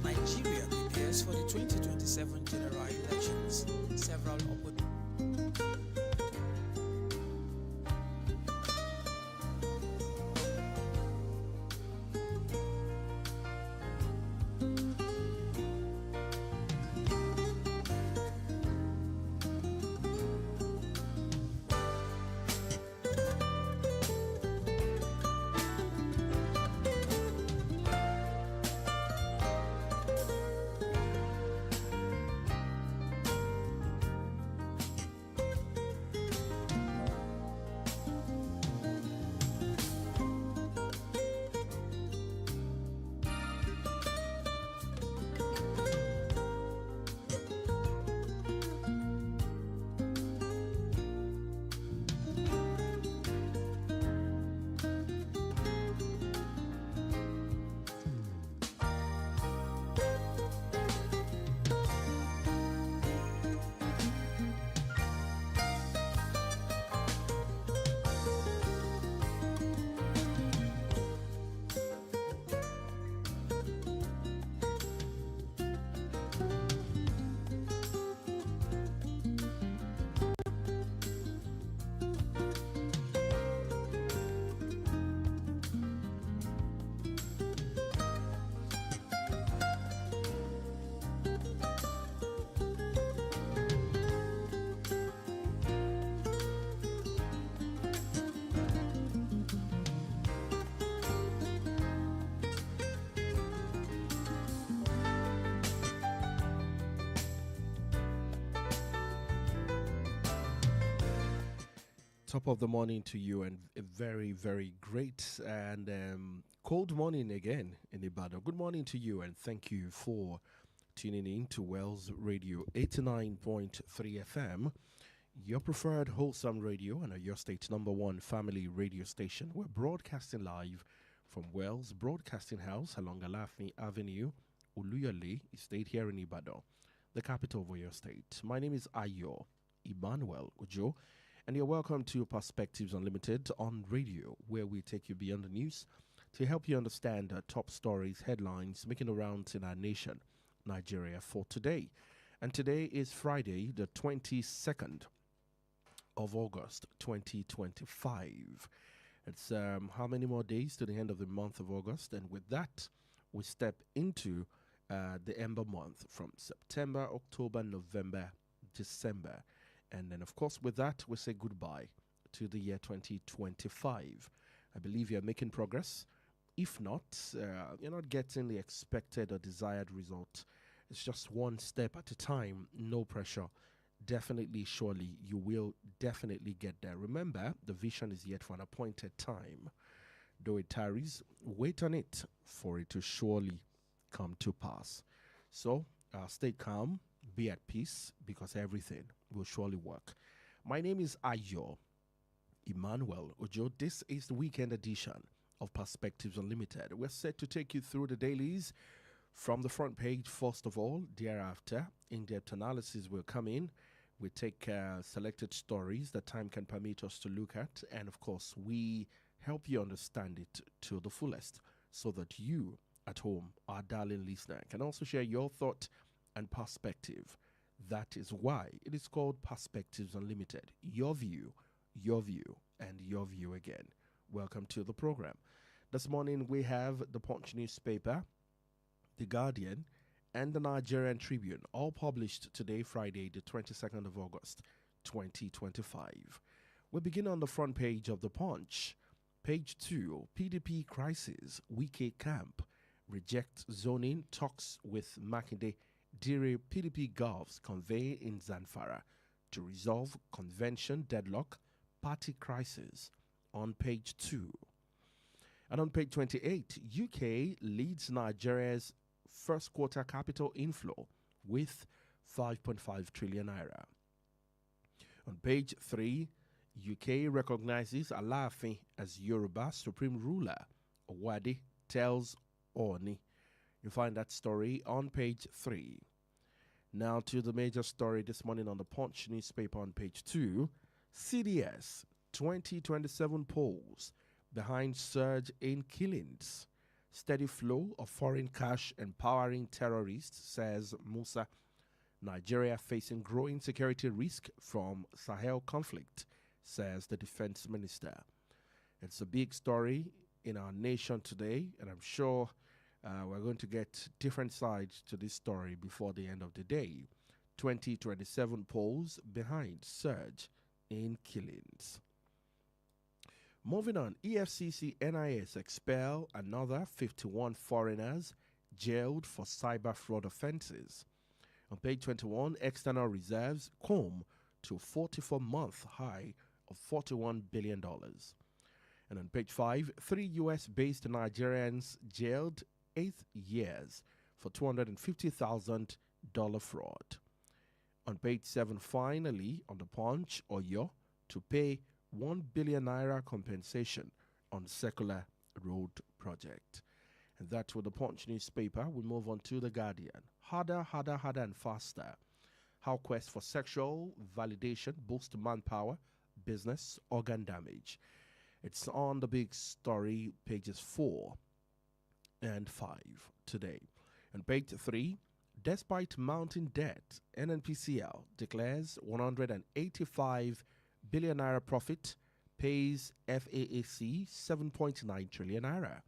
Nigeria prepares for the 2027 general elections. Several top of the morning to you, and a very, very great and cold morning again in Ibadan. Good morning to you, and thank you for tuning in to Wells Radio 89.3 FM, your preferred wholesome radio and your state's number one family radio station. We're broadcasting live from Wells Broadcasting House along Alafni Avenue, Uluyale Estate here in Ibadan, the capital of your state. My name is Ayo Emmanuel-Ojo, and you're welcome to Perspectives Unlimited on radio, where we take you beyond the news to help you understand top stories, headlines making the rounds in our nation, Nigeria, for today. And today is Friday, the 22nd of August, 2025. It's how many more days to the end of the month of August? And with that, we step into the Ember month from September, October, November, December. And then, of course, with that, we say goodbye to the year 2025. I believe you're making progress. If not, you're not getting the expected or desired result. It's just one step at a time, no pressure. Definitely, surely, you will definitely get there. Remember, the vision is yet for an appointed time. Though it tarries, wait on it for it to surely come to pass. So, stay calm, be at peace, because everything will surely work. My name is Ayo Emmanuel-Ojo. This is the weekend edition of Perspectives Unlimited. We're set to take you through the dailies from the front page first of all. Thereafter, in-depth analysis will come in. We take selected stories that time can permit us to look at, and of course, we help you understand it to the fullest so that you at home, our darling listener, can also share your thought and perspective. That is why it is called Perspectives Unlimited. Your view, and your view again. Welcome to the program. This morning we have the Punch newspaper, The Guardian, and the Nigerian Tribune, all published today, Friday, the 22nd of August, 2025. We begin on the front page of the Punch. Page 2, PDP crisis, Wike camp, reject zoning, talks with Makinde, Dire PDP Gulfs convey in Zamfara to resolve convention deadlock, party crisis, on page 2. And on page 28, UK leads Nigeria's first quarter capital inflow with 5.5 trillion naira. On page 3, UK recognizes Alaafin as Yoruba supreme ruler. Owade tells Oni. You find that story on page 3. Now to the major story this morning on the Punch newspaper on page 2. CDS 2027 polls behind surge in killings. Steady flow of foreign cash empowering terrorists, says Musa. Nigeria facing growing security risk from Sahel conflict, says the defense minister. It's a big story in our nation today, and I'm sure we're going to get different sides to this story before the end of the day. 2027 polls behind surge in killings. Moving on, EFCC NIS expel another 51 foreigners jailed for cyber fraud offenses. On page 21, external reserves comb to 44-month high of $41 billion. And on page 5, 3 US-based Nigerians jailed 8 years for $250,000 fraud. On page 7, finally, on the Punch, Oyo to pay 1 billion naira compensation on secular road project. And that's with the Punch newspaper. We move on to the Guardian. Harder, harder, harder, and faster. How quest for sexual validation boosts manpower, business, organ damage. It's on the big story, pages 4 and 5 today. On page 3, despite mounting debt, NNPCL declares 185 billion naira profit, pays FAAC 7.9 trillion naira.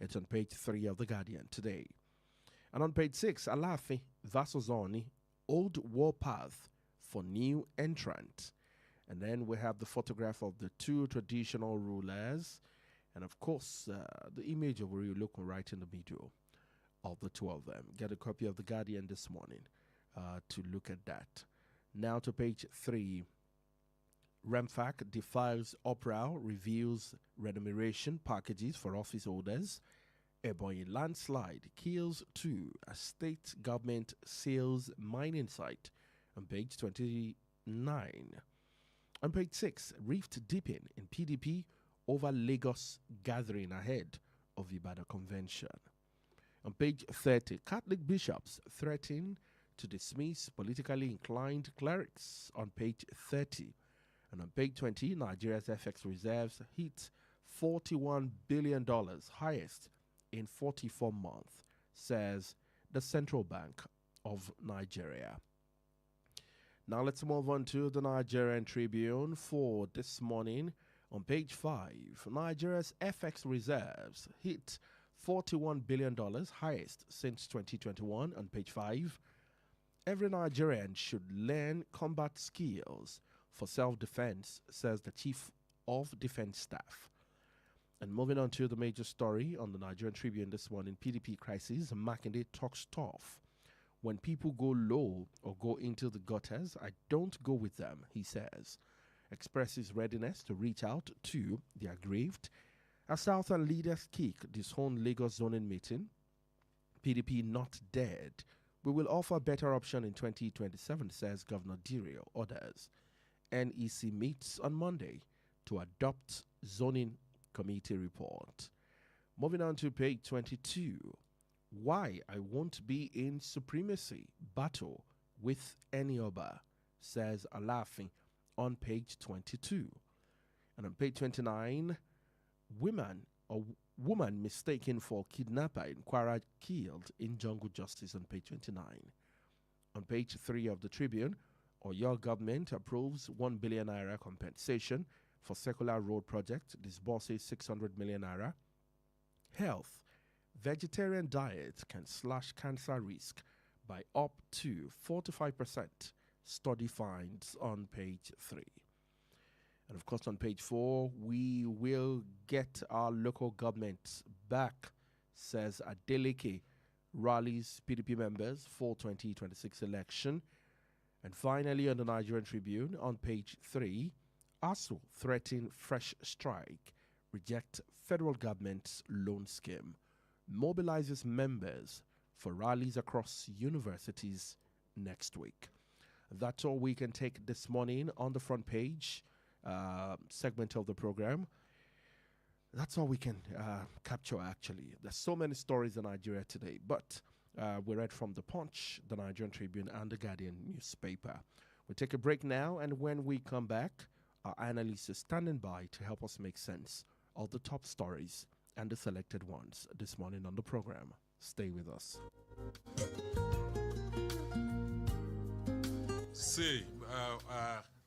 It's on page 3 of The Guardian today. And on page 6, Alafi Vasozoni, old warpath for new entrant. And then we have the photograph of the 2 traditional rulers. And of course, the image of Ori looking right in the middle of the 2 of them. Get a copy of The Guardian this morning to look at that. Now to page 3. Remfac defiles Opera, reveals remuneration packages for office holders. Ebonyi landslide kills 2 as state government seals mining site. On page 29. On page 6, rift deepen in PDP over Lagos gathering ahead of Ibadan convention. On page 30, Catholic bishops threaten to dismiss politically inclined clerics. On page 30. And on page 20, Nigeria's FX reserves hit $41 billion, highest in 44 months, says the Central Bank of Nigeria. Now let's move on to the Nigerian Tribune for this morning. On page 5, Nigeria's FX reserves hit $41 billion, highest since 2021. On page 5, every Nigerian should learn combat skills for self-defense, says the Chief of Defense Staff. And moving on to the major story on the Nigerian Tribune this morning, PDP crisis, Makinde talks tough. When people go low or go into the gutters, I don't go with them, he says. Expresses readiness to reach out to the aggrieved. As Southern leaders kick disown Lagos zoning meeting, PDP not dead. We will offer a better option in 2027, says Governor Dirio. Others. NEC meets on Monday to adopt zoning committee report. Moving on to page 22. Why I won't be in supremacy battle with any Oba, says Alafi on page 22. And on page 29, woman mistaken for kidnapper in Kwara killed in jungle justice on page 29. On page 3 of the Tribune, your government approves 1 billion naira compensation for secular road project, disburses 600 million naira. Health, vegetarian diet can slash cancer risk by up to 45%, study finds on page 3. And of course on page 4, we will get our local governments back, says Adeleke, rallies PDP members for 2026 election. And finally, on the Nigerian Tribune, on page 3, ASU threaten fresh strike, reject federal government's loan scheme, mobilizes members for rallies across universities next week. That's all we can take this morning on the front page segment of the program. That's all we can capture, actually. There's so many stories in Nigeria today, but we read from The Punch, the Nigerian Tribune, and the Guardian newspaper. We'll take a break now, and when we come back, our analyst is standing by to help us make sense of the top stories and the selected ones this morning on the program. Stay with us. See,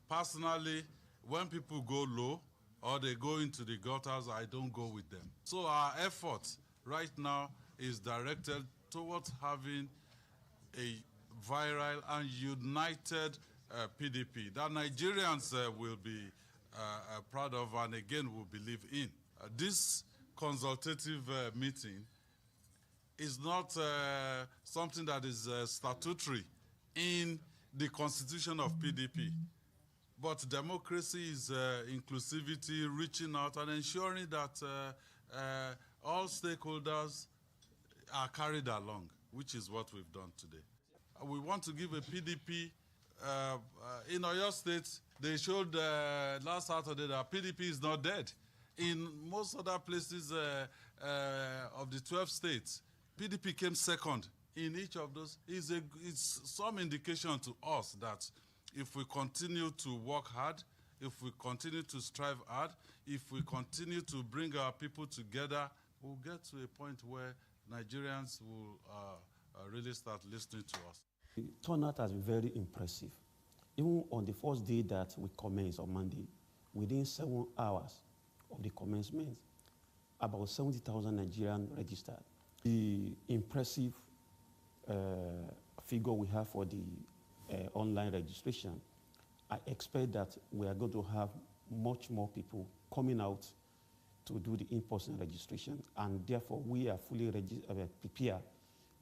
personally, when people go low or they go into the gutters, I don't go with them. So our effort right now is directed towards having a viral and united PDP that Nigerians will be proud of and again will believe in. This consultative meeting is not something that is statutory in the constitution of PDP. But democracy is inclusivity, reaching out and ensuring that all stakeholders are carried along, which is what we've done today. We want to give a PDP, in Oyo State, they showed last Saturday that PDP is not dead. In most other places of the 12 states, PDP came second in each of those. It's some indication to us that if we continue to work hard, if we continue to strive hard, if we continue to bring our people together, we'll get to a point where Nigerians will really start listening to us. The turnout has been very impressive. Even on the first day that we commenced on Monday, within 7 hours of the commencement, about 70,000 Nigerians registered. The impressive figure we have for the online registration, I expect that we are going to have much more people coming out to do the in-person registration, and therefore we are fully prepared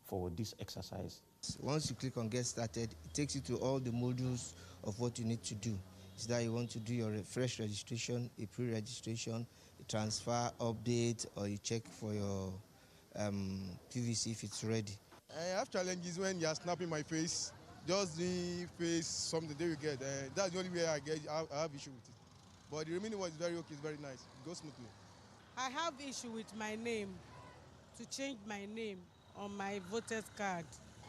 for this exercise. Once you click on Get Started, it takes you to all the modules of what you need to do. Is that you want to do your fresh registration, a pre-registration, a transfer, update, or you check for your PVC if it's ready. I have challenges when you are snapping my face. Just the face, something they will get. That's the only way I have issue with it. But the remaining one is very okay, it's very nice. It goes smoothly. I have issue with my name, to change my name on my voter's card.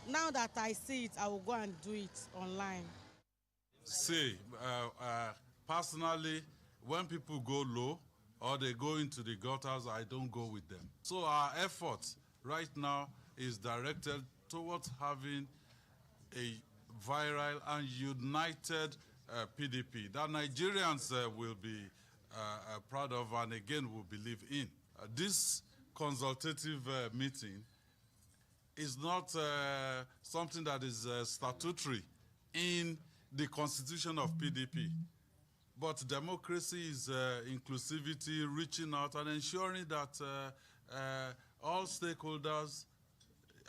Now that I see it, I will go and do it online. See, personally, when people go low or they go into the gutters, I don't go with them. So our effort right now is directed towards having a viral and united PDP that Nigerians will be proud of and again will believe in. This consultative meeting is not something that is statutory in the constitution of PDP. But democracy is inclusivity, reaching out and ensuring that all stakeholders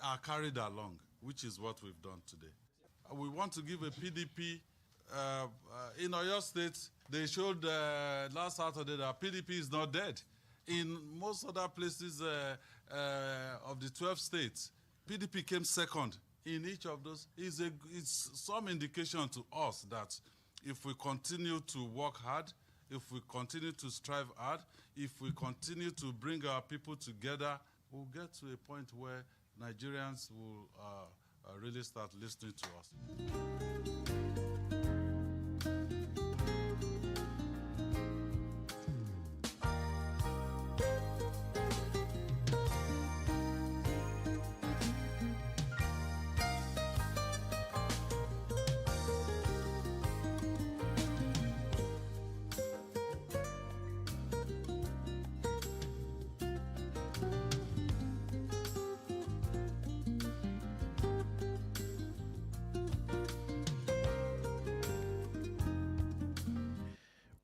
are carried along, which is what we've done today. We want to give a PDP, in Oyo State, they showed last Saturday that PDP is not dead. In most other places of the 12 states, PDP came second in each of those. It's some indication to us that if we continue to work hard, if we continue to strive hard, if we continue to bring our people together, we'll get to a point where Nigerians will really start listening to us.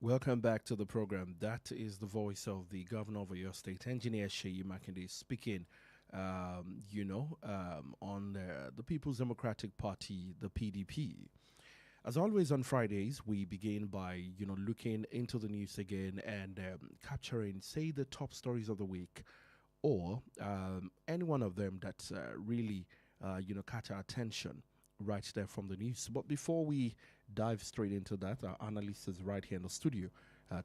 Welcome back to the program. That is the voice of the governor of your state, Engineer Seyi Makinde, speaking, on the People's Democratic Party, the PDP. As always on Fridays, we begin by, looking into the news again and capturing, say, the top stories of the week or any one of them that really, catch our attention right there from the news. But before we dive straight into that, our analyst is right here in the studio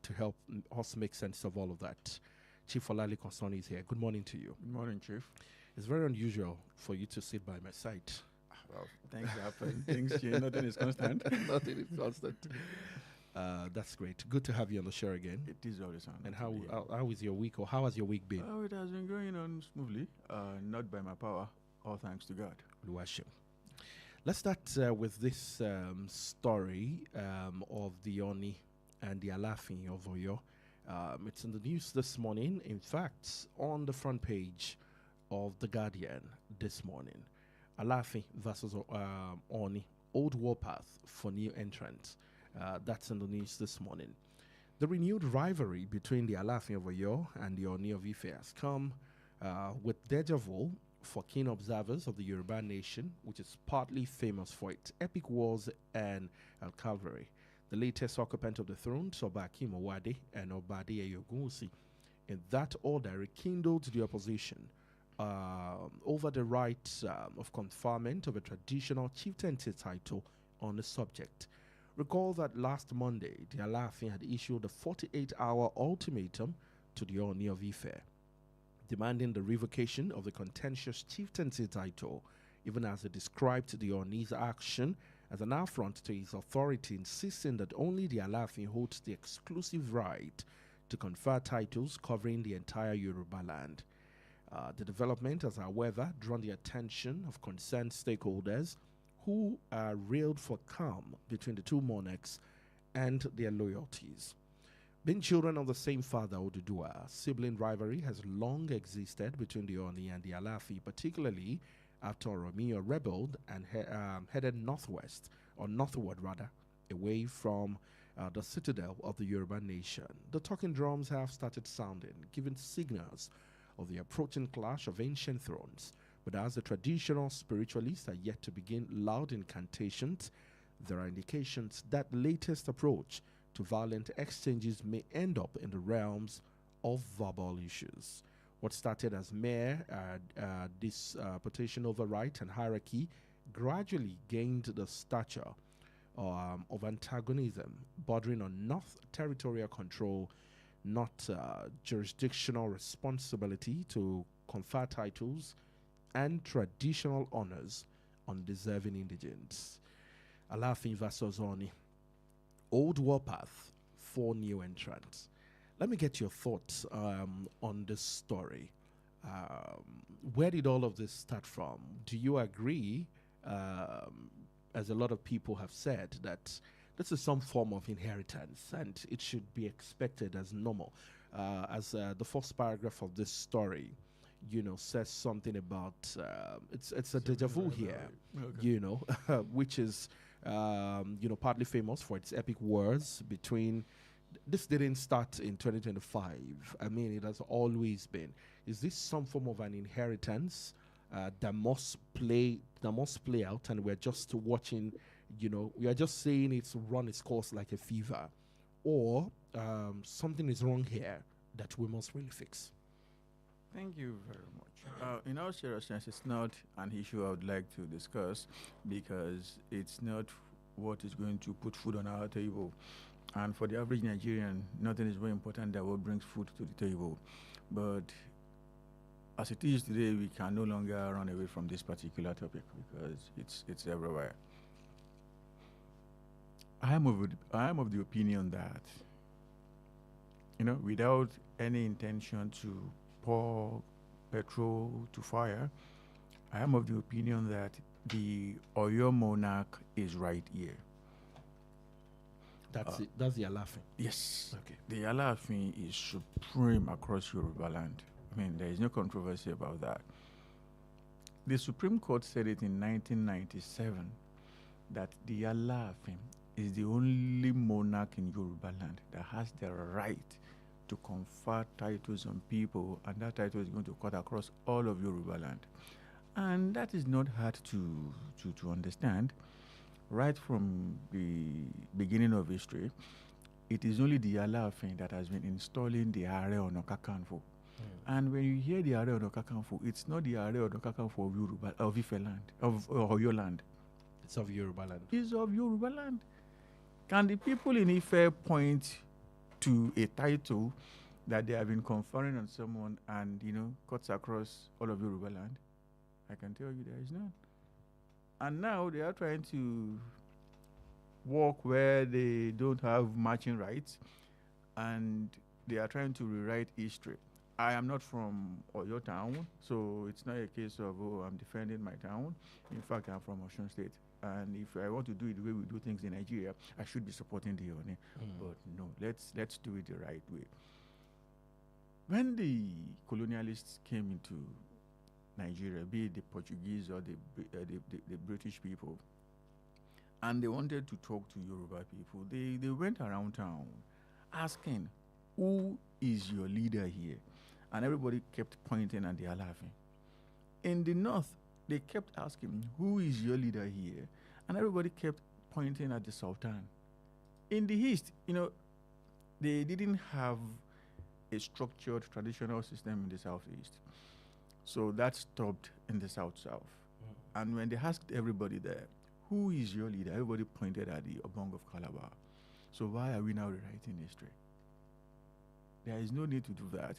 to help us make sense of all of that. Chief Olali Konsoni is here. Good morning to you. Good morning, Chief. It's very unusual for you to sit by my side. Well, things happen. Things change. Nothing is constant. Nothing is constant. That's great. Good to have you on the show again. It is always an And honor to be here. how is your week, or how has your week been? Oh, it has been going on smoothly. Not by my power, all thanks to God. Oluwaseun. Let's start with this story of the Oni and the Alafin of Oyo. It's in the news this morning. In fact, on the front page of The Guardian this morning. Alafin versus Oni. Old warpath for new entrant. That's in the news this morning. The renewed rivalry between the Alafin of Oyo and the Oni of Ife has come with deja vu for keen observers of the Yoruba nation, which is partly famous for its epic wars and cavalry. The latest occupant of the throne, Oba Akim Owade and Obade Eyogunwusi, in that order rekindled the opposition over the right of conferment of a traditional chieftaincy title on the subject. Recall that last Monday, the Alafin had issued a 48-hour ultimatum to the Oni of Ife, demanding the revocation of the contentious chieftaincy title, even as it described the Oni's action as an affront to his authority, insisting that only the Alafin holds the exclusive right to confer titles covering the entire Yoruba land. The development has, however, drawn the attention of concerned stakeholders who are railed for calm between the two monarchs and their loyalties. Being children of the same father, Oduduwa, sibling rivalry has long existed between the Oni and the Alafi, particularly after Oromiyo rebelled and headed northwest, or northward rather, away from the citadel of the Yoruba nation. The talking drums have started sounding, giving signals of the approaching clash of ancient thrones. But as the traditional spiritualists are yet to begin loud incantations, there are indications that latest approach to violent exchanges may end up in the realms of verbal issues. What started as mere disputation over right and hierarchy gradually gained the stature of antagonism, bordering on not territorial control, not jurisdictional responsibility to confer titles and traditional honors on deserving indigents. Alafin versus Oni. Old warpath for new entrants. Let me get your thoughts on this story. Where did all of this start from? Do you agree, as a lot of people have said, that this is some form of inheritance and it should be expected as normal? As the first paragraph of this story, says something about it's a deja vu here, which is partly famous for its epic wars between. This didn't start in 2025. I mean, it has always been. Is this some form of an inheritance that must play out, and we're just watching? We are just saying it's run its course like a fever, or something is wrong here that we must really fix. Thank you very much. In all seriousness, it's not an issue I would like to discuss because it's not what is going to put food on our table. And for the average Nigerian, nothing is more important than what brings food to the table. But as it is today, we can no longer run away from this particular topic because it's everywhere. I am of the opinion that, without any intention to pour petrol to fire, I am of the opinion that the Oyo monarch is right here. That's it. That's the Alafin. Yes. Okay. The Alafin is supreme across Yoruba land. I mean, there is no controversy about that. The Supreme Court said it in 1997 that the Alafin is the only monarch in Yoruba land that has the right to confer titles on people, and that title is going to cut across all of Yoruba land. And that is not hard to understand. Right from the beginning of history, it is only the Alafin that has been installing the Are Ona Kakanfo. And when you hear the Are Ona Kakanfo, it's not the Are Ona Kakanfo of Yoruba, of Ife land, of Oyo land. It's of Yoruba land. It's of Yoruba land. Can the people in Ife point to a title that they have been conferring on someone and, cuts across all of Yoruba land? I can tell you there is none. And now they are trying to walk where they don't have marching rights, and they are trying to rewrite history. I am not from Oyo town, so it's not a case of, oh, I'm defending my town. In fact, I'm from Osun State. And if I want to do it the way we do things in Nigeria, I should be supporting the Oni. But no, let's do it the right way. When the colonialists came into Nigeria, be it the Portuguese or the British people, and they wanted to talk to Yoruba people, they went around town asking, who is your leader here? And everybody kept pointing and they are laughing. In the north, they kept asking, who is your leader here? And everybody kept pointing at the Sultan. In the east, they didn't have a structured traditional system in the southeast. So that stopped in the south-south. And when they asked everybody there, who is your leader? Everybody pointed at the Obong of Calabar. So why are we now rewriting history? There is no need to do that.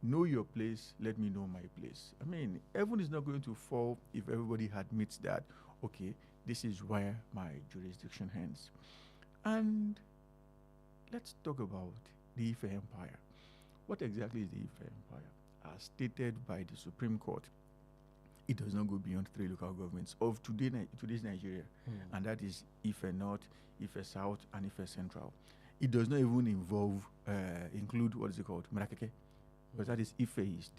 Know your place, let me know my place. I mean, heaven is not going to fall if everybody admits that, okay, this is where my jurisdiction ends. And let's talk about the Ife Empire. What exactly is the Ife Empire? As stated by the Supreme Court, it does not go beyond 3 local governments of today's Nigeria, and that is Ife North, Ife South, and Ife Central. It does not even include, what is it called, Marakeke, because that is Ife East.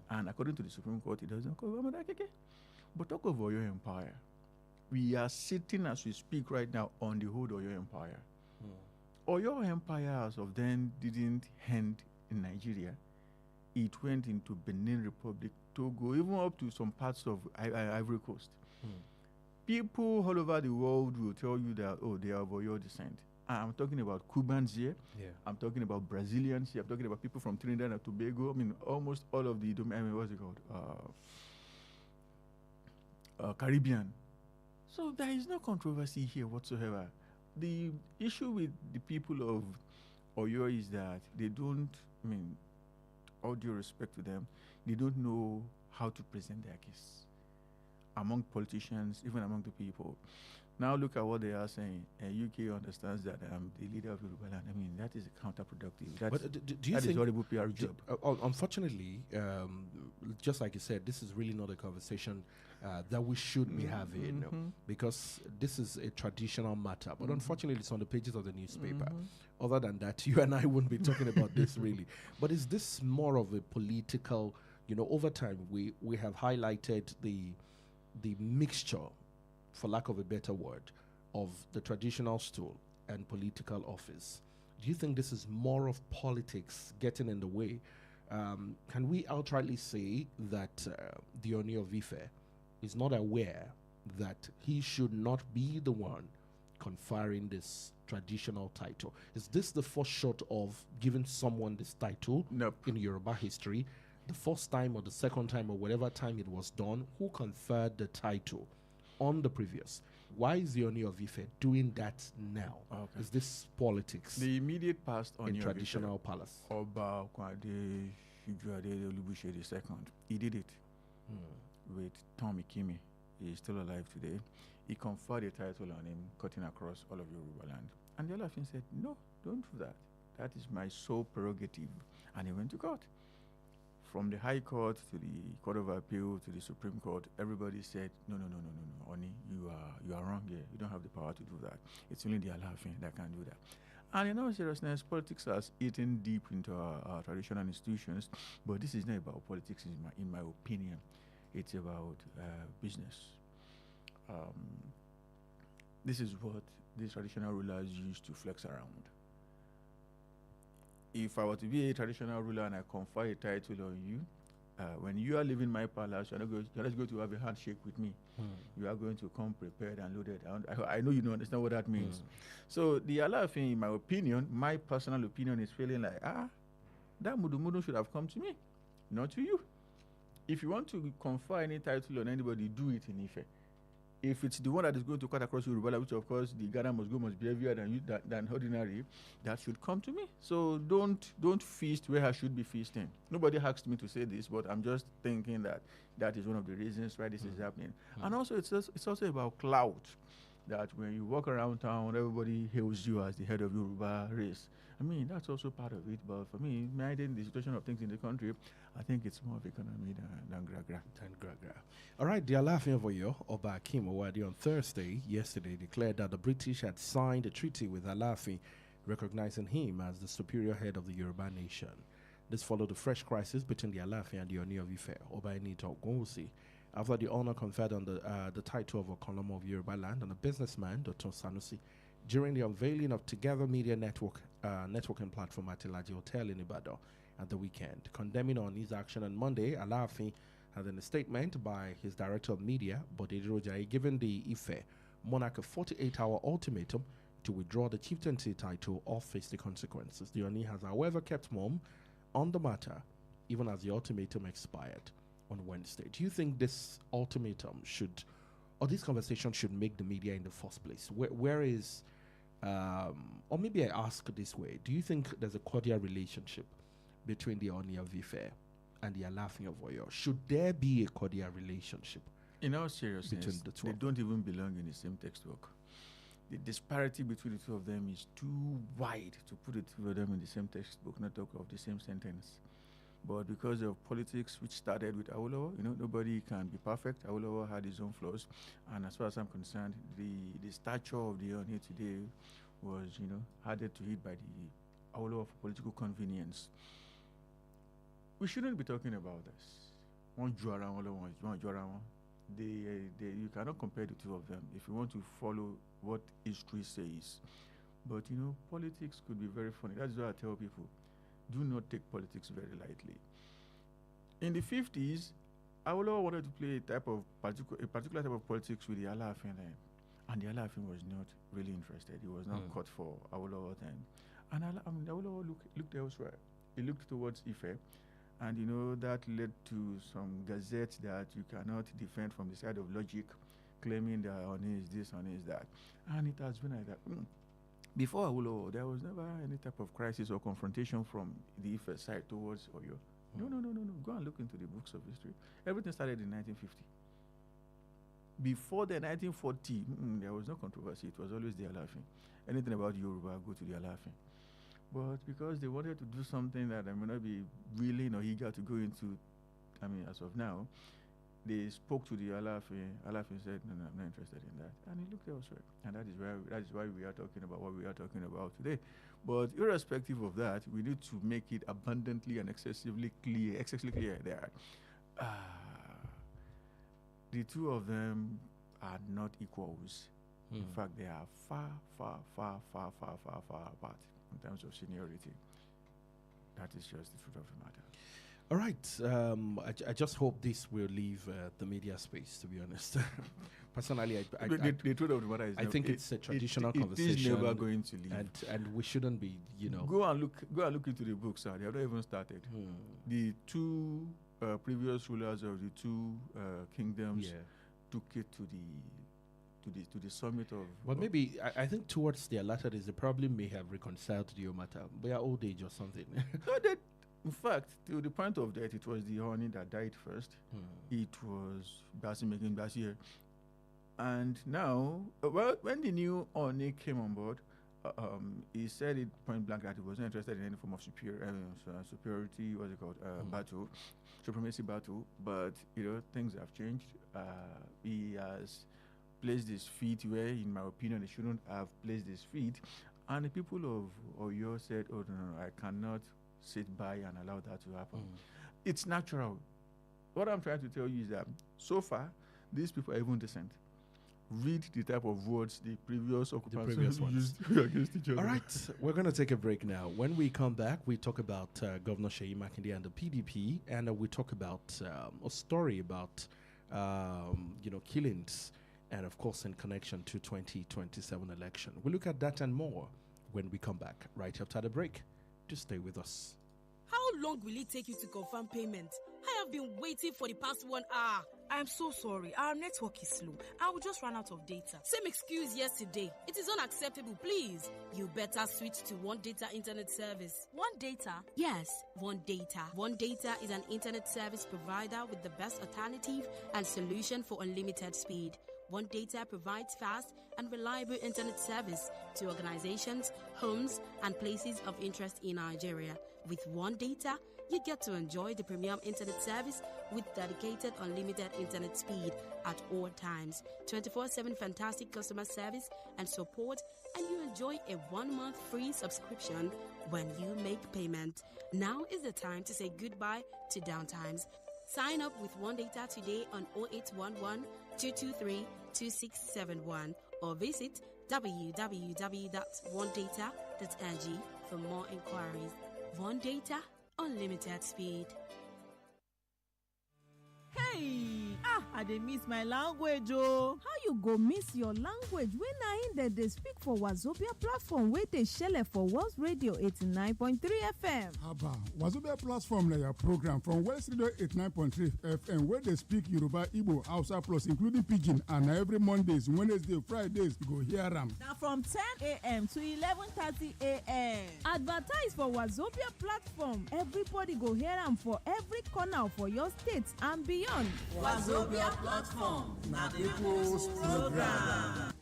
And according to the Supreme Court, it does not cover Marakeke. But talk of Oyo Empire. We are sitting as we speak right now on the whole Oyo Empire. Oyo Empire as of then didn't end in Nigeria. It went into Benin Republic, Togo, even up to some parts of Ivory Coast. People all over the world will tell you that, oh, they are of Oyo descent. I'm talking about Cubans here. Yeah. I'm talking about Brazilians here. I'm talking about people from Trinidad and Tobago. I mean, almost all of the, what's it called? Caribbean. So there is no controversy here whatsoever. The issue with the people of Oyo is that they don't, all due respect to them, they don't know how to present their case among politicians, even among the people. Now look at what they are saying. UK understands that I'm the leader of Yoruba land. I mean, that is counterproductive. Do you that think is horrible PR job. Unfortunately, just like you said, this is really not a conversation that we should be having, because this is a traditional matter. But unfortunately, it's on the pages of the newspaper. Other than that, you and I wouldn't be talking about this really. But is this more of a political, over time we have highlighted the mixture, for lack of a better word, of the traditional stool and political office. Do you think this is more of politics getting in the way? Can we outrightly say that the Oni of Ife is not aware that he should not be the one conferring this traditional title? Is this the first shot of giving someone this title in Yoruba history? The first time or the second time or whatever time it was done, who conferred the title on the previous? Why is the Oni of Ife doing that now? Okay. Is this politics? The immediate past Oni in traditional palace. Oba Kwade Ijuade Olubushe II. He did it with Tommy Kimi. He is still alive today. He conferred a title on him, cutting across all of Yoruba land. And the Olafin said, no, don't do that. That is my sole prerogative. And he went to court. From the High Court to the Court of Appeal to the Supreme Court, everybody said, no, Oni, you are wrong here. You don't have the power to do that. It's only the Alafin that can do that. And in all seriousness, politics has eaten deep into our traditional institutions, but this is not about politics in my opinion. It's about business. This is what these traditional rulers used to flex around. If I were to be a traditional ruler and I confer a title on you, when you are leaving my palace, you're not going to have a handshake with me. You are going to come prepared and loaded. I know you don't understand what that means. So the Alafin, in my opinion, my personal opinion, is feeling like, that Mudu should have come to me, not to you. If you want to confer any title on anybody, do it in Ife. If it's the one that is going to cut across Yoruba, which of course the Ghana must be heavier than ordinary, that should come to me. So don't feast where I should be feasting. Nobody asked me to say this, but I'm just thinking that is one of the reasons why this is happening. And also it's also about clout. that when you walk around town, everybody hails you as the head of Yoruba race. I mean, that's also part of it. But for me, managing the situation of things in the country, I think it's more of economy than gra-gra. All right, the Alaafin of Oyo, Oba Akim Owadi, on yesterday, declared that the British had signed a treaty with Alaafin, recognizing him as the superior head of the Yoruba nation. This followed a fresh crisis between the Alaafin and the Oni of Ife, Oba Enito Ogunwusi, after the honor conferred on the title of Okolomo of Yoruba land on a businessman, Dr. Sanusi, during the unveiling of Together Media networking platform at Ilaji Hotel in Ibadan at the weekend. Condemning on his action on Monday, Alaafin had in a statement by his director of media, Bode Rojayi, given the Ife monarch a 48-hour ultimatum to withdraw the chieftaincy title or face the consequences. The Oni has, however, kept mum on the matter, even as the ultimatum expired on Wednesday. Do you think this ultimatum should, or this conversation should make the media in the first place? Where is, or maybe I ask this way, do you think there's a cordial relationship between the Oni of Ife and the Alaafin of Oyo? Should there be a cordial relationship? In all seriousness, between the two they don't even belong in the same textbook. The disparity between the two of them is too wide to put the two of them in the same textbook, not talk of the same sentence. But because of politics, which started with Awolowo, nobody can be perfect. Awolowo had his own flaws, and as far as I'm concerned, the stature of the Oni today was, added to it by the Awolowo for political convenience. We shouldn't be talking about this. One Juara, one Juara. You cannot compare the two of them if you want to follow what history says. But politics could be very funny. That's why I tell people, do not take politics very lightly. In the 50s, Awolowo wanted to play a particular type of politics with the Alaafin then, and the Alaafin was not really interested. He was not cut for Awolowo then, and Awolowo looked elsewhere. He looked towards Ife. And that led to some gazettes that you cannot defend from the side of logic, claiming that Oni is this, Oni is that. And it has been like that. Before Awolowo, there was never any type of crisis or confrontation from the Ife side towards Oyo. No. Go and look into the books of history. Everything started in 1950. Before the 1940, there was no controversy. It was always the Alaafin. Anything about Yoruba, go to the Alaafin. But because they wanted to do something that I may not be willing or eager to go into, as of now, they spoke to the Alaafin. Alaafin said, no, I'm not interested in that. And he looked elsewhere. And that is why we are talking about what we are talking about today. But irrespective of that, we need to make it abundantly and excessively clear that the two of them are not equals. In fact, they are far, far, far, far, far, far, far apart in terms of seniority. That is just the truth of the matter. All right. I just hope this will leave the media space, to be honest. Personally, the truth of the matter is I think it's a traditional conversation. It is never going to leave. And we shouldn't be, Go and look into the books. They have not even started. The two previous rulers of the two kingdoms took it to the summit of. But maybe I think towards their latter days, they probably may have reconciled the matter by their old age or something. In fact, to the point of death, it was the Oni that died first. It was Basi making Basi. And now, when the new Oni came on board, he said it point blank that he wasn't interested in any form of superiority, what's it called, battle, supremacy battle. But, things have changed. He has placed his feet where, in my opinion, he shouldn't have placed his feet. And the people of Oyo said, oh, no, I cannot sit by and allow that to happen. It's natural. What I'm trying to tell you is that so far, these people are even decent. Read the type of words the previous occupants used against each other. All right, we're going to take a break now. When we come back, we talk about Governor Seyi Makinde and the PDP, and we talk about a story about killings, and of course in connection to 2027 election. We'll look at that and more when we come back right after the break. Just stay with us. How long will it take you to confirm payment? I have been waiting for the past 1 hour. I'm so sorry. Our network is slow. I will just run out of data. Same excuse yesterday. It is unacceptable, please. You better switch to One Data Internet Service. One Data? Yes, One Data. One Data is an internet service provider with the best alternative and solution for unlimited speed. One Data provides fast and reliable internet service to organizations, homes, and places of interest in Nigeria. With One Data, you get to enjoy the premium internet service with dedicated unlimited internet speed at all times, 24/7 fantastic customer service and support, and you enjoy a 1-month free subscription when you make payment. Now is the time to say goodbye to downtimes. Sign up with One Data today on 0811 223 2671 or visit www.onedata.ng for more inquiries. One Data, unlimited speed. Hey, I dey miss my language oh. How you go miss your language when na im dey speak for Wazobia platform wey dey shele for Wells Radio 89.3 FM? Haba, Wazobia platform na your program from Wells Radio 89.3 FM wey dey speak Yoruba, Igbo, Hausa plus including Pidgin, and na every Mondays, Wednesday, Fridays you go hear am. Na from 10 a.m. to 11:30 a.m. Advertise for Wazobia platform. Everybody go hear am for every corner for your state and beyond. Wazobia platform na people's program.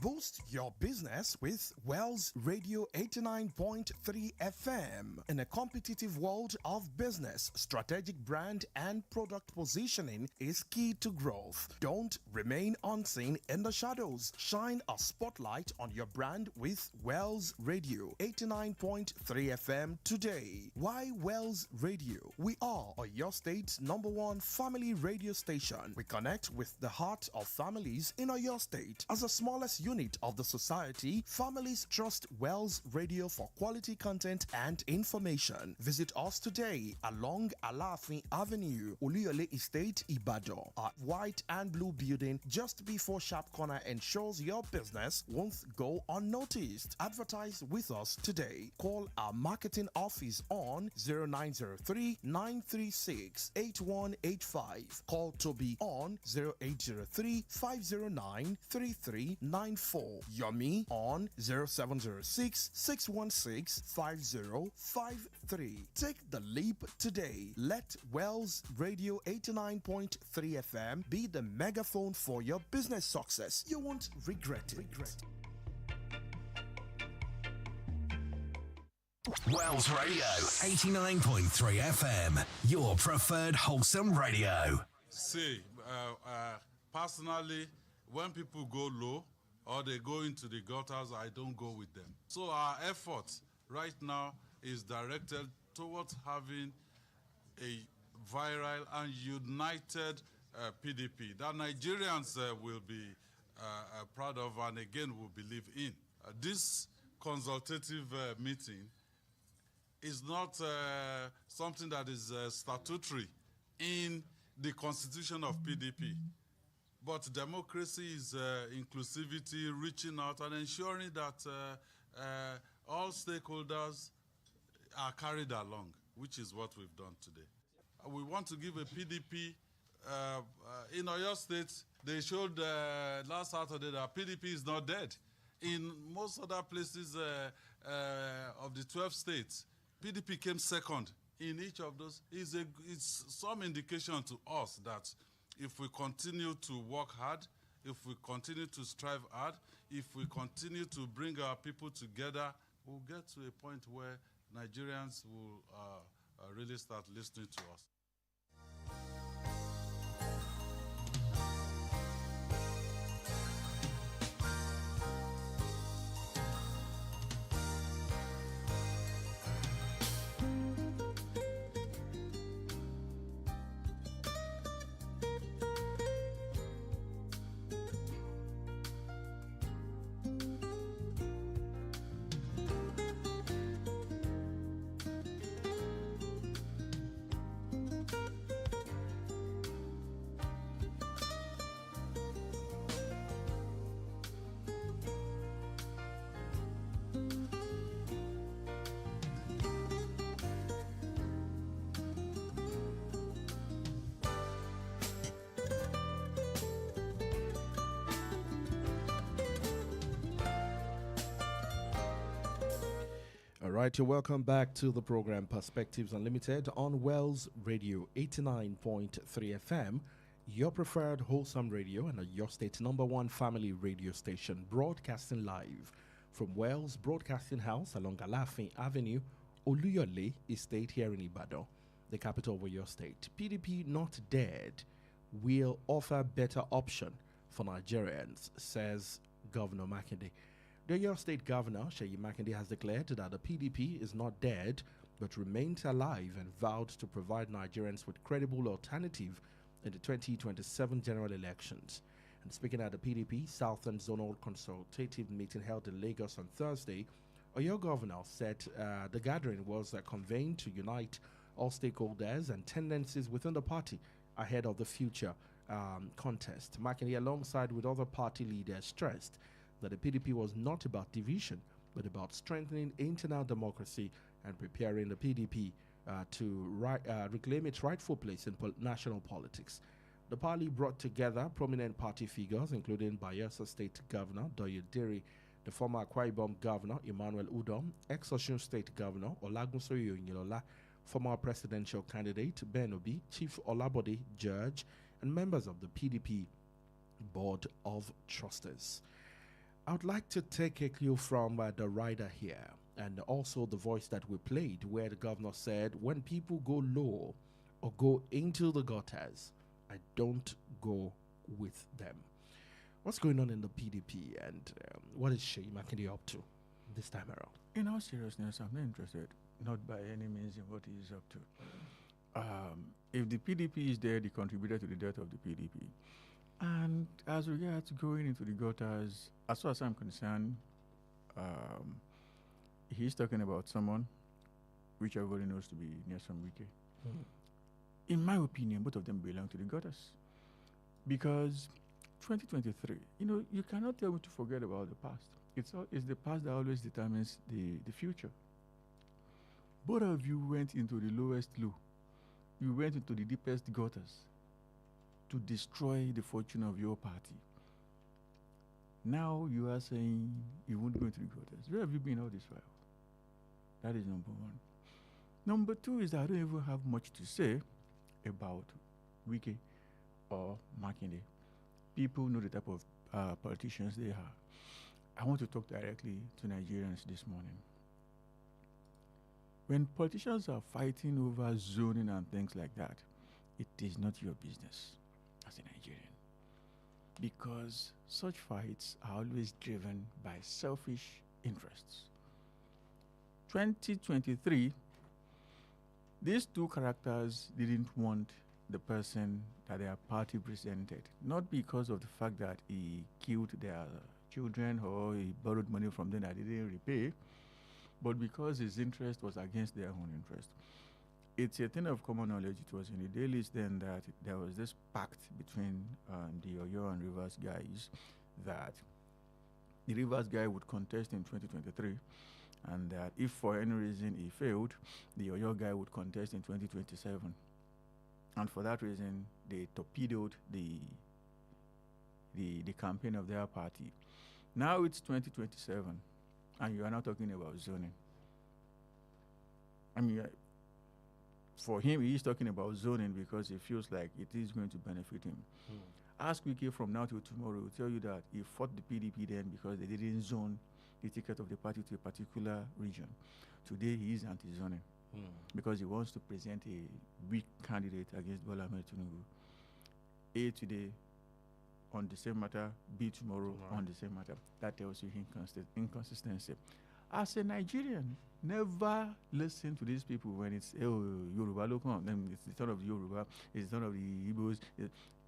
Boost your business with Wells Radio 89.3 FM. In a competitive world of business, strategic brand and product positioning is key to growth. Don't remain unseen in the shadows. Shine a spotlight on your brand with Wells Radio 89.3 FM today. Why Wells Radio? We are your state's #1 family radio station. We connect with the heart of families in your state. As the smallest unit of the society, families trust Wells Radio for quality content and information. Visit us today along Alafin Avenue, Oluyole Estate, Ibadan. Our white and blue building just before Sharp Corner ensures your business won't go unnoticed. Advertise with us today. Call our marketing office on 0903 936 8185. Call Toby on 0803 509 3394. Yomi on 0706 616 5053. Take the leap today. Let Wells Radio 89.3 FM be the megaphone for your business success. You won't regret it. Wells Radio 89.3 FM, your preferred wholesome radio. See, personally, when people go low, or they go into the gutters, I don't go with them. So our effort right now is directed towards having a viral and united PDP that Nigerians will be proud of and again will believe in. This consultative meeting is not something that is statutory in the constitution of PDP. But democracy is inclusivity, reaching out and ensuring that all stakeholders are carried along, which is what we've done today. We want to give a PDP, in Oyo State, they showed last Saturday that PDP is not dead. In most other places of the 12 states, PDP came second in each of those. It's some indication to us that if we continue to work hard, if we continue to strive hard, if we continue to bring our people together, we'll get to a point where Nigerians will really start listening to us. right, you're welcome back to the program Perspectives Unlimited on Wells Radio 89.3 FM, your preferred wholesome radio and your state's #1 family radio station, broadcasting live from Wells Broadcasting House along Alafin Avenue, Oluyole Estate here in Ibadan, the capital of your state. PDP not dead will offer better option for Nigerians, says Governor Makinde. The Oyo State Governor, Seyi Makinde, has declared that the PDP is not dead but remains alive and vowed to provide Nigerians with credible alternative in the 2027 general elections. And speaking at the PDP Southern Zonal Consultative meeting held in Lagos on Thursday, Oyo Governor said the gathering was convened to unite all stakeholders and tendencies within the party ahead of the future contest. Makinde, alongside with other party leaders, stressed that the PDP was not about division, but about strengthening internal democracy and preparing the PDP to reclaim its rightful place in national politics. The party brought together prominent party figures, including Bayelsa State Governor Doye Diri, the former Akwa Ibom Governor Emmanuel-Ojo, ex-Osun State Governor Olagunsoye Oyinlola, former presidential candidate Ben Obi, Chief Olabode Judge, and members of the PDP Board of Trustees. I would like to take a cue from the rider here and also the voice that we played where the governor said, when people go low or go into the gutters, I don't go with them. What's going on in the PDP and what is Seyi Makinde up to this time around? In all seriousness, I'm not interested, not by any means, in what he is up to. If the PDP is there, they contributed to the death of the PDP. And as regards going into the gutters, as far as I'm concerned, he's talking about someone which everybody knows to be Nelson Wike. In my opinion, both of them belong to the gutters. Because 2023, you cannot tell me to forget about the past. It's the past that always determines the future. Both of you went into the lowest low. You went into the deepest gutters to destroy the fortune of your party. Now you are saying you won't go into the gutters. Where have you been all this while? That is number one. Number two is that I don't even have much to say about Wike or Makinde. People know the type of politicians they are. I want to talk directly to Nigerians this morning. When politicians are fighting over zoning and things like that, it is not your business as a Nigerian. Because such fights are always driven by selfish interests. 2023, these two characters didn't want the person that their party presented, not because of the fact that he killed their children or he borrowed money from them that they didn't repay, but because his interest was against their own interest. It's a thing of common knowledge. It was in the dailies then that there was this pact between the Oyo and Rivers guys that the Rivers guy would contest in 2023, and that if for any reason he failed, the Oyo guy would contest in 2027. And for that reason, they torpedoed the campaign of their party. Now it's 2027, and you are now talking about zoning. I mean, for him, he is talking about zoning because he feels like it is going to benefit him. Ask Wike from now till tomorrow, he will tell you that he fought the PDP then because they didn't zone the ticket of the party to a particular region. Today, he is anti-zoning because he wants to present a weak candidate against Bola Ahmed Tinubu. A today on the same matter, B tomorrow on the same matter. That tells you inconsistency. As a Nigerian, never listen to these people when it's Yoruba local, then it's the turn of the Yoruba, it's the turn of the Igbos.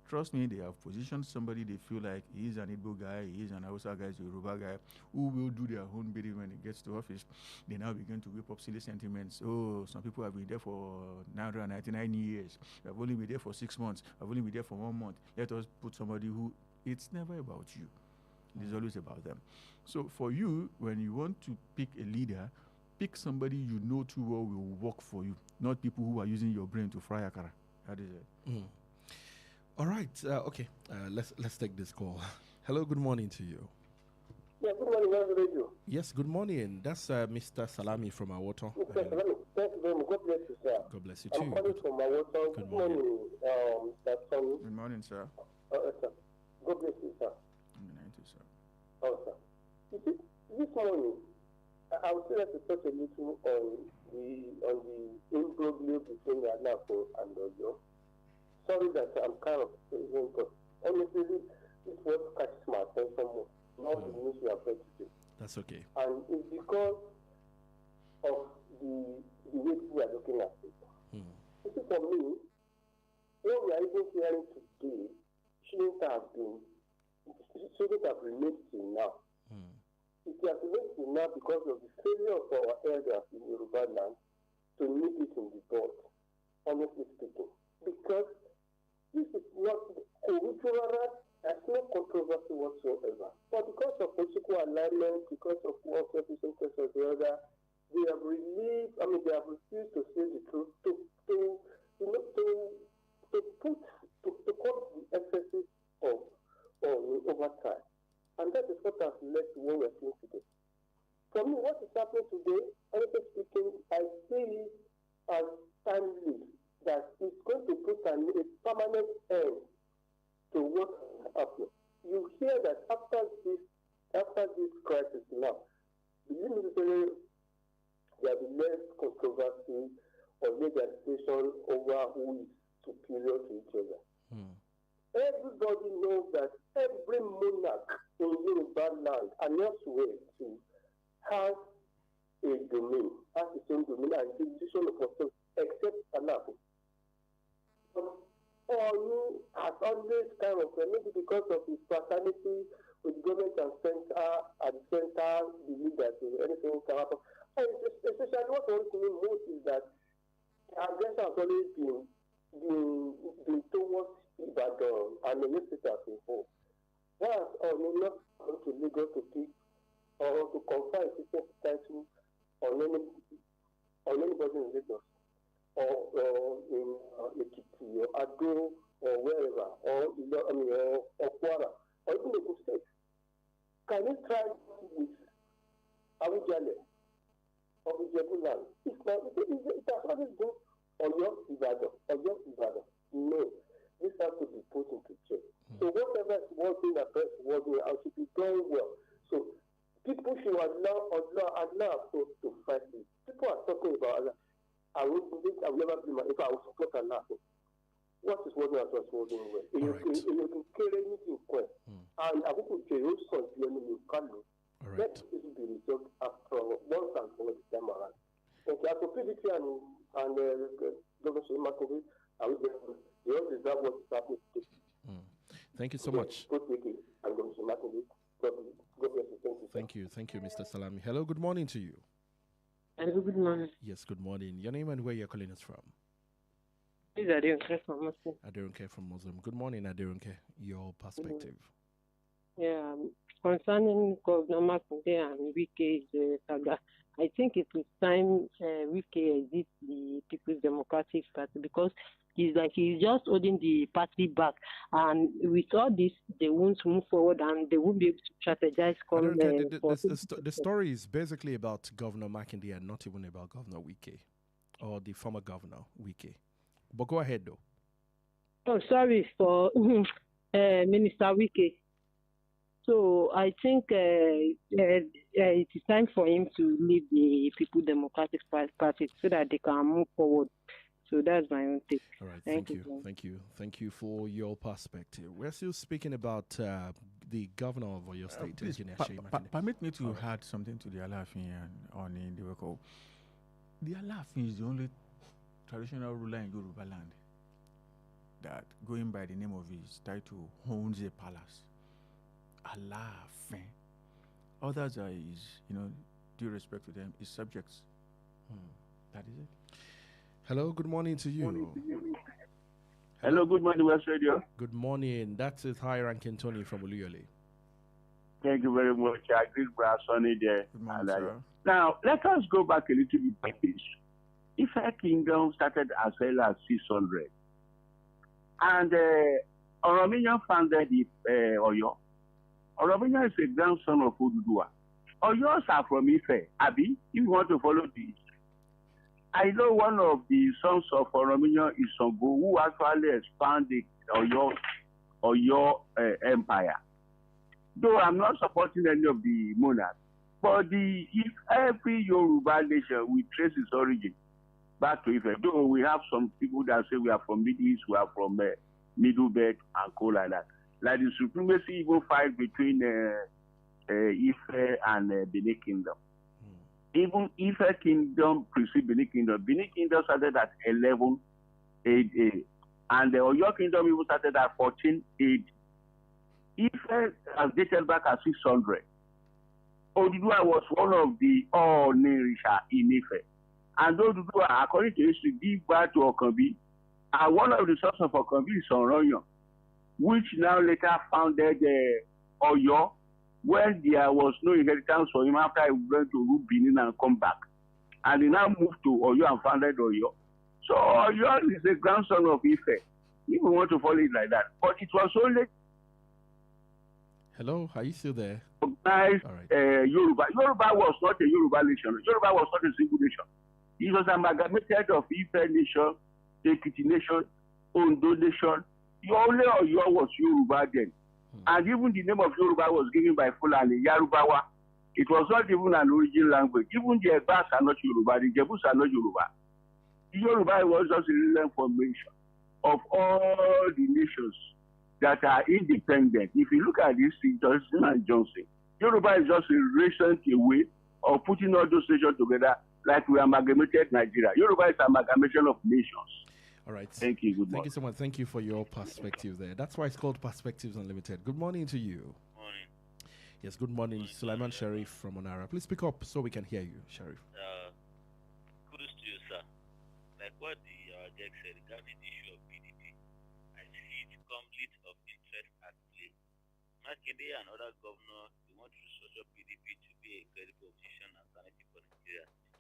Trust me, they have positioned somebody they feel like he's an Igbo guy, he's an Hausa guy, he's a Yoruba guy, who will do their own bidding when he gets to office. They now begin to whip up silly sentiments. Oh, some people have been there for 999 years. I've only been there for 6 months. I've only been there for 1 month. Let us put somebody who, it's never about you. It's always about them. So for you, when you want to pick a leader, pick somebody you know too well will work for you, not people who are using your brain to fry akara. That is it. All right. Okay. Let's take this call. Hello. Good morning to you. Yeah, good morning, Wells Radio. Yes, good morning. That's Mr. Salami from Awoto. Mr. Salami, thank you very much. God bless you, sir. God bless you I'm too. calling from Awoto. Good morning, Mr. Tommy. Good morning, sir. Sir. God bless you, sir. Good night, sir. Oh, sir. You see, this morning, I would say that to touch a little on the imbroglio between Anako and Ojo. Sorry that I'm kind of saying, but honestly, this was catches my attention more. Not the news we are heard today. That's okay. And it's because of the way we are looking at it. You see, for me, what we are even hearing today shouldn't have remained till now. It has remained till now because of the failure of our elders in Yoruba land to nip it in the bud, honestly speaking. Because this is not cultural. There's no controversy whatsoever. But because of political alignment, because of one selfish interest or the other, they have refused to say the truth, to cut the excesses of overtime. And that is what has led to what we're seeing today. For me, what is happening today, honestly speaking, I see it as timely, that it's going to put a permanent end to what happened. You hear that after this crisis now, believe me, there will be less controversy or negotiation over who is superior to each other. Everybody knows that every monarch in Yoruba land and elsewhere too has a domain, has its own domain and jurisdiction of herself, except Anako. Onu has always kind of, maybe because of his fraternity with government and center, at the center, believe that anything can happen. And especially what worries me most is that the aggression has always been towards Ibadan and the state as a whole. Why has Onu not come to Lagos to pick or to confer a citizen title on anybody in Lagos? Or in Ekiti or Ado or wherever, or Kwara, or even the state. Can you try with Awujale or Ijebuland? It has always been Oyo Ibadan. No, this has to be put into check. So whatever is working, that best working, I should be done well. So people should allow to fight this. People are talking about I will never be if I will support Allah. What is working as was working well? You can kill anything quick. And I will say, you son, you can't do. Let this be resolved after once and for the time around. Okay, as for PDP and Governor Shemakovi, I will say, you all deserve what is happening today. Thank you so much. God bless you. Thank you, Mr. Salami. Hello, good morning to you. Hello, good morning. Yes, good morning. Your name and where you're calling us from? This is Aderonke from Muslim. Aderonke from Muslim. Good morning, Aderonke. Your perspective. Yeah, concerning Governor Makunde and Wike's saga, I think it is time Wike exits the People's Democratic Party because he's just holding the party back, and with all this, they won't move forward and they won't be able to strategize. The story is basically about Governor Makinde and not even about Governor Wike or the former governor Wike. But go ahead, though. Oh, sorry for Minister Wike. So I think it is time for him to leave the People's Democratic Party so that they can move forward. So that's my own take. All right, thank you for your perspective. We're still speaking about the governor of your state, Engineer Shea Makinde. Permit me to add something to the Alafin on the record. The Alafin is the only traditional ruler in Yoruba land that, going by the name of his title, owns a palace. Alafin. Others are his, due respect to them, his subjects. That is it. Hello, good morning to you. Hello, good morning, West Radio. Good morning. That is High Ranking Tony from Oluyole. Thank you very much. I agree with Sonny there. Good morning, sir. Now, let us go back a little bit by this. Ife Kingdom started as well as 600. And Oromiyan founded Oyo. Oromiyan is a grandson of Oduduwa. Oyos are from Ife, Abi, if you want to follow this. I know one of the sons of Oromiyan is Sango, who actually expanded Oyo empire. Though I'm not supporting any of the monarchs, but if every Yoruba nation will trace its origin back to Ife, though we have some people that say we are from Middle East, we are from Middle Belt and co like that. Like the supremacy even fight between Ife and Benin Kingdom. Even Ife Kingdom preceded Benin Kingdom. Benin Kingdom started at 11 AD, and the Oyo Kingdom even started at 14 AD. Ife has dated back at 600. Oduduwa was one of the Onirisha in Ife. And Oduduwa, according to history, gave birth to Okanbi. And one of the sons of Okanbi is Oroyan, which now later founded Oyo, when there was no inheritance for him after he went to rule Benin and come back. And he now moved to Oyo and founded Oyo. So Oyo is the grandson of Ife, if we want to follow it like that. But it was only Hello, are you still there? Yoruba. Yoruba was not a Yoruba nation. Yoruba was not a single nation. It was amalgamated of Ife nation, Ekiti nation, Ondo nation. Only Oyo was Yoruba then. And even the name of Yoruba was given by Fulani, Yarubawa. It was not even an original language. Even the Egbas are not Yoruba, the Jebus are not Yoruba. Yoruba was just a little formation of all the nations that are independent. If you look at this, Johnson and Johnson, Yoruba is just a recent way of putting all those nations together like we amalgamated Nigeria. Yoruba is an amalgamation of nations. All right. Thank you. Good morning. Thank you so much. Thank you for your perspective there. That's why it's called Perspectives Unlimited. Good morning to you. Morning. Yes, good morning. Sulaiman Sharif from Onara. Please speak up so we can hear you, Sharif. Kudos to you, sir. Like what the Jack said regarding the issue of PDP, I see it conflict of interest at play. Makinde and other governors, they want to restructure PDP to be a credible opposition alternative for Nigeria in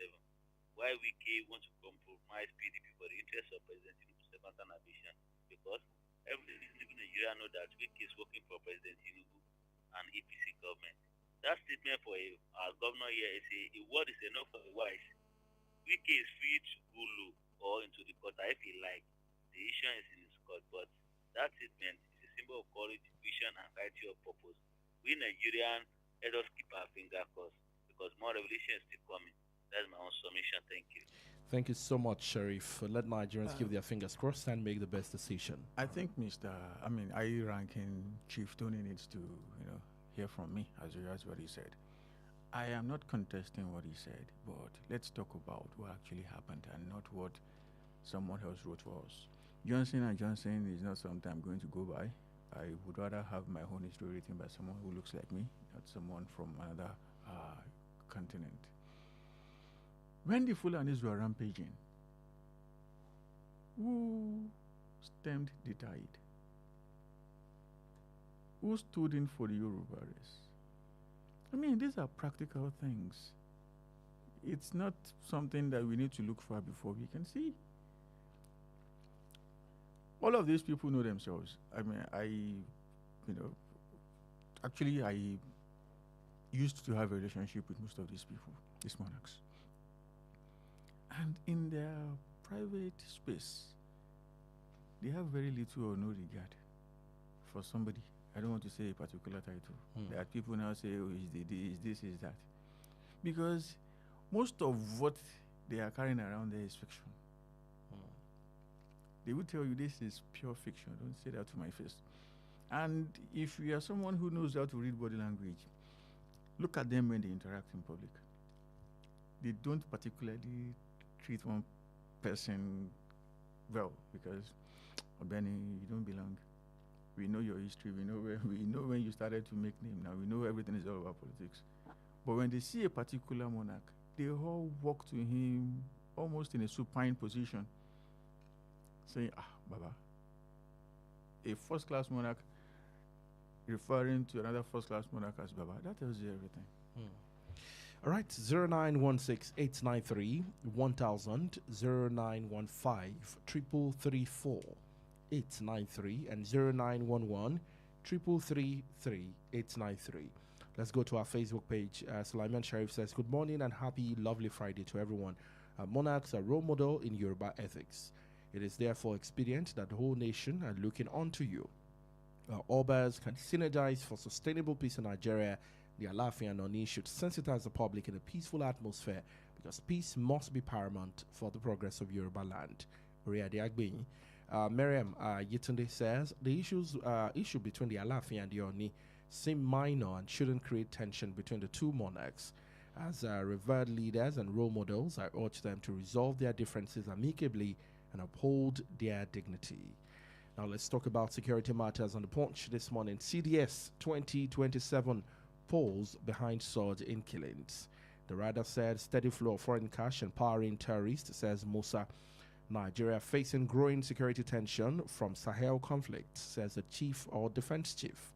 2027. Why Wiki want to compromise PDP for the interest of President Tinubu's second ambition? Because every living Nigeria know that Wiki is working for President Tinubu and APC government. That statement for our governor here is a word is enough for the wise. Wiki is free to go low or into the court if he like. The issue is in his court, but that statement is a symbol of courage, vision, and clarity of purpose. We Nigerians, let us keep our finger crossed because more revolution is still coming. That's my own submission. Thank you. Thank you so much, Sharif. Let Nigerians keep their fingers crossed and make the best decision. I think IE ranking Chief Tony needs to, hear from me as regards what he said. I am not contesting what he said, but let's talk about what actually happened and not what someone else wrote for us. Johnson and Johnson is not something I'm going to go by. I would rather have my own history written by someone who looks like me, not someone from another continent. When the Fulanis were rampaging, who stemmed the tide? Who stood in for the Yoruba race? I mean, these are practical things. It's not something that we need to look for before we can see. All of these people know themselves. I mean, I used to have a relationship with most of these people, these monarchs. And in their private space, they have very little or no regard for somebody. I don't want to say a particular title. That people now say, oh, is this, is that. Because most of what they are carrying around there is fiction. They will tell you this is pure fiction. Don't say that to my face. And if you are someone who knows how to read body language, look at them when they interact in public. They don't particularly treat one person well because, Benny, you don't belong. We know your history. We know when you started to make name. Now we know everything is all about politics. But when they see a particular monarch, they all walk to him almost in a supine position, saying, Baba. A first-class monarch referring to another first-class monarch as Baba. That tells you everything. All right, 0916-893-1000, 0915-333-4-893, and 333 Let's go to our Facebook page. Sulaiman Sharif says, "Good morning and happy, lovely Friday to everyone. Monarchs are role model in Yoruba ethics. It is therefore expedient that the whole nation are looking onto you. Obas can synergize for sustainable peace in Nigeria. The Alaafin and Oni should sensitize the public in a peaceful atmosphere because peace must be paramount for the progress of Yoruba land." Miriam Yetunde says, "The issue between the Alaafin and the Oni seem minor and shouldn't create tension between the two monarchs. As revered leaders and role models, I urge them to resolve their differences amicably and uphold their dignity." Now let's talk about security matters on the Punch this morning. CDS 2027 polls behind surge in killings. The rider said steady flow of foreign cash empowering terrorists, says Musa. Nigeria facing growing security tension from Sahel conflict, says the chief or defense chief.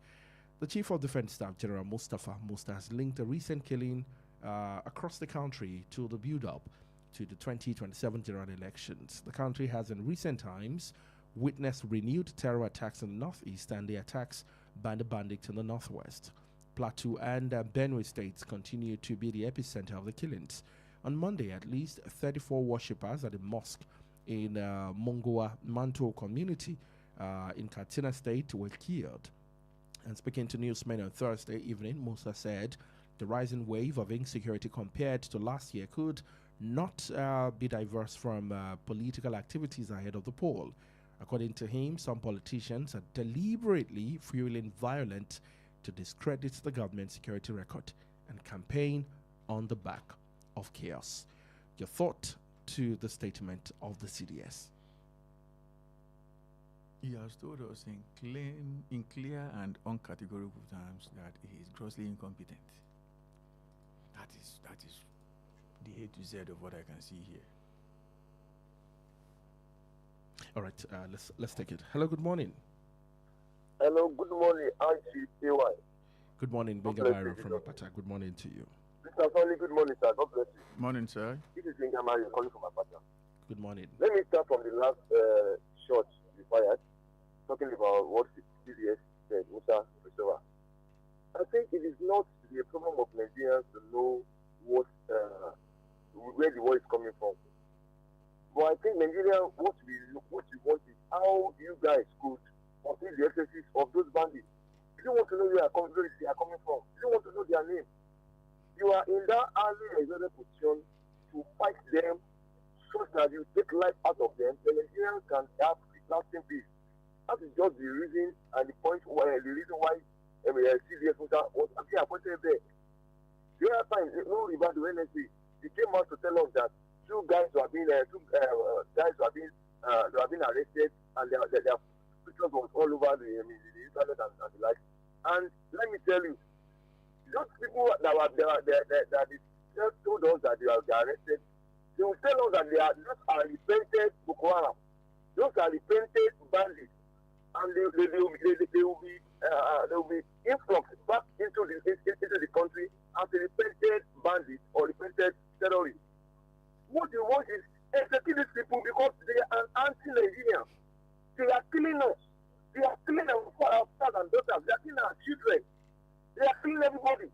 The Chief of Defense Staff, General Mustafa Musta, has linked a recent killing across the country to the build-up to the 2027 general elections. The country has in recent times witnessed renewed terror attacks in the northeast and the attacks by the bandits in the northwest. Plateau and Benue states continue to be the epicenter of the killings. On Monday, at least 34 worshippers at a mosque in Mongoa Manto community in Katsina State were killed. And speaking to newsmen on Thursday evening, Musa said the rising wave of insecurity compared to last year could not be diverse from political activities ahead of the poll. According to him, some politicians are deliberately fueling violence to discredit the government's security record and campaign on the back of chaos. Your thought to the statement of the CDS? He has told us in clear and uncategorical terms that he is grossly incompetent. That is the A to Z of what I can see here. All right, let's take it. Hello, good morning. Hello, good morning, RGKY. Good morning, Benga Byron from Apata. Good morning to you. Mr. Solly, good morning, sir. God bless you. Morning, sir. This is Benga Byron calling from Apata. Good morning. Let me start from the last shot you fired, talking about what CDS said, Musa Christopher. I think it is not the problem of Nigerians to know what where the war is coming from. But I think Nigeria, what we want is how you guys could fulfill the excesses of those bandits. You don't want to know where they are coming from. You don't want to know their name. You are in that highly exalted position to fight them so that you take life out of them. The Nigerians can have lasting peace. That is just the reason and the reason why CDS was actually appointed there. The other time, no regard to NSC, he came out to tell us that two guys who have been arrested and their pictures was all over the internet and the like. And let me tell you, those people that told us that they are arrested, they will tell us that those are repented Boko Haram. Those are repented bandits, and they will be influxed back into the country as a repented bandit or repented terrorist. What you want is execute these people because they are anti-Nigerian. They are killing us. They are killing our sons and daughters. They are killing our children. They are killing everybody.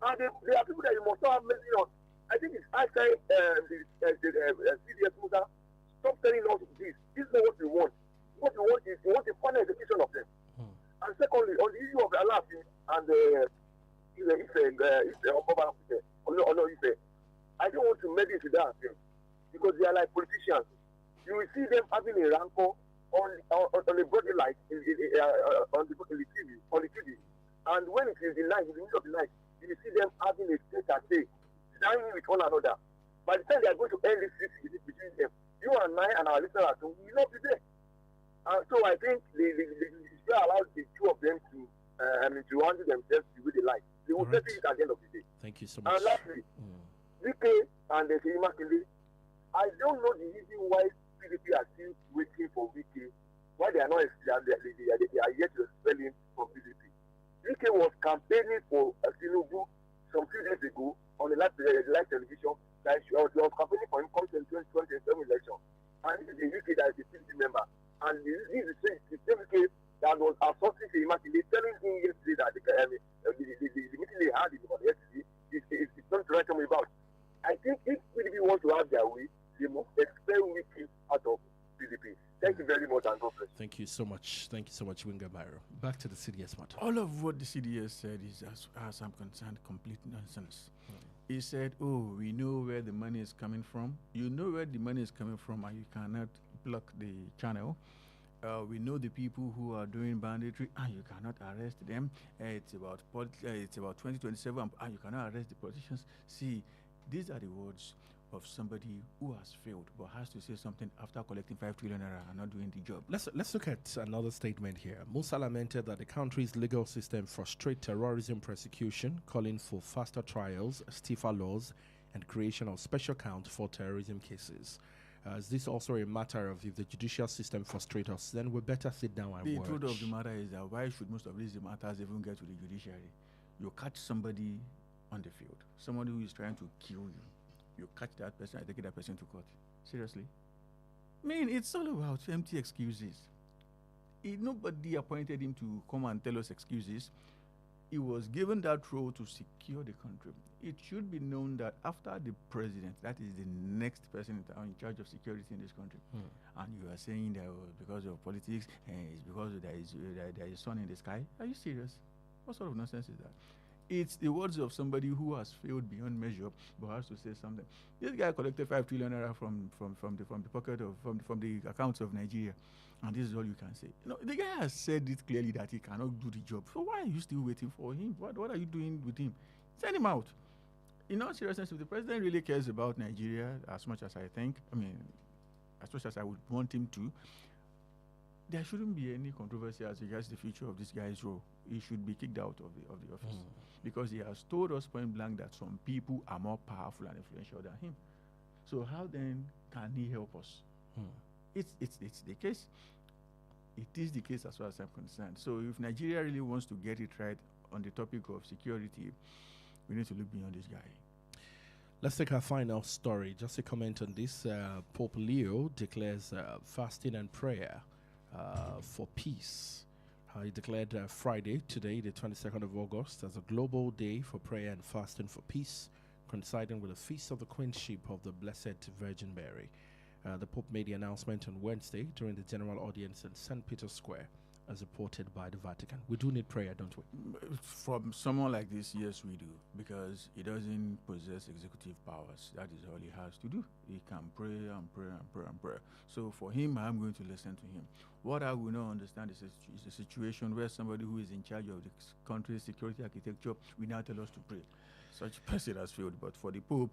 And they are people that you must not have mercy on. I think it's high time the CDS Musa stop telling us this. This is not what we want. What we want is we want a final execution of them. And secondly, on the issue of the Alaafin and I don't want to make it to that thing because they are like politicians. You will see them having a rancor on a broad light on the TV. And when it is the night, in the middle of the night, you will see them having a say, dying with one another. By the time they are going to end this between them, you and I and our listeners will not be there. And so I think they should allow the two of them to handle themselves the way they like. They will settle it at the end of the day. Thank you so much. And lastly, VK and Seyimakinde, I don't know the reason why PDP are still waiting for VK. Why they are not they are yet to expel him from PDP. VK was campaigning for Tinubu some few days ago on the live television that she was campaigning for him coming to the 2027 election. And this is the VK that is a PDP member. And this is the same VK that was assaulting Seyimakinde, telling him I think if PDP want to have their way, they must expel wiki out of PDP. Thank you very much, and God bless. Thank you so much. Thank you so much, Winga Byro. Back to the CDS matter. All of what the CDS said is, as I'm concerned, complete nonsense. He said, oh, we know where the money is coming from. You know where the money is coming from, and you cannot block the channel. We know the people who are doing banditry, and you cannot arrest them. It's about 2027, and you cannot arrest the politicians. See, these are the words of somebody who has failed but has to say something after collecting 5 trillion naira and not doing the job. Let's look at another statement here. Musa lamented that the country's legal system frustrates terrorism prosecution, calling for faster trials, stiffer laws, and creation of special count for terrorism cases. Is this also a matter of if the judicial system frustrates us, then we better sit down and The watch? truth of the matter is that why should most of these matters even get to the judiciary? You catch somebody on the field, somebody who is trying to kill you. You catch that person and take that person to court. Seriously? I mean, it's all about empty excuses. Nobody appointed him to come and tell us excuses. He was given that role to secure the country. It should be known that after the president, that is the next person in charge of security in this country. And you are saying that because of politics, it's because there is sun in the sky. Are you serious? What sort of nonsense is that? It's the words of somebody who has failed beyond measure, but has to say something. This guy collected 5 trillion naira from the pocket of from the accounts of Nigeria, and this is all you can say. The guy has said it clearly that he cannot do the job. So why are you still waiting for him? What are you doing with him? Send him out. In all seriousness, if the president really cares about Nigeria as much as I think, as much as I would want him to, there shouldn't be any controversy as regards the future of this guy's role. He should be kicked out of the office because he has told us point blank that some people are more powerful and influential than him. So how then can he help us? It's the case. It is the case as far as I'm concerned. So if Nigeria really wants to get it right on the topic of security, we need to look beyond this guy. Let's take our final story. Just a comment on this. Pope Leo declares fasting and prayer for peace. He declared Friday, today, the 22nd of August, as a global day for prayer and fasting for peace, coinciding with the feast of the Queenship of the Blessed Virgin Mary. The Pope made the announcement on Wednesday during the general audience in St. Peter's Square, as reported by the Vatican. We do need prayer, don't we? From someone like this, yes, we do, because he doesn't possess executive powers. That is all he has to do. He can pray and pray and pray and pray. So for him, I'm going to listen to him. What I will not understand is a situation where somebody who is in charge of the country's security architecture will now tell us to pray. Such person has failed, but for the Pope,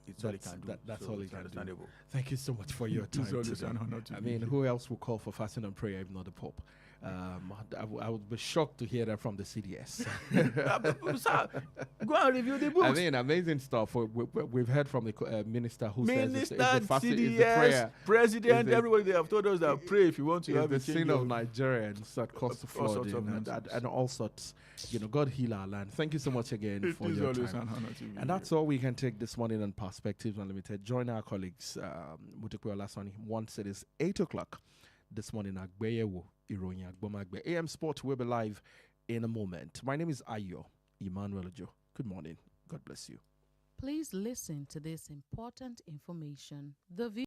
it's all he can do. That's so all he can do. do. Thank you so much for your time today. Who else will call for fasting and prayer if not the Pope? I would be shocked to hear that from the CDS. Sir, go and review the books. Amazing stuff. We've heard from the minister who says Minister, the fasting CDS, is the prayer. President, everybody, they have told us that pray if you want to have the a change sin of Nigerians that caused the flooding and all sorts. God heal our land. Thank you so much again for your time. And that's all we can take this morning on Perspectives Unlimited. Join our colleagues, Mutukwe Olasani, once it is 8 o'clock this morning. Agbeyewo Iroyin Agbomagbe. AM Sport will be live in a moment. My name is Ayo Emmanuel-Ojo. Good morning. God bless you. Please listen to this important information. The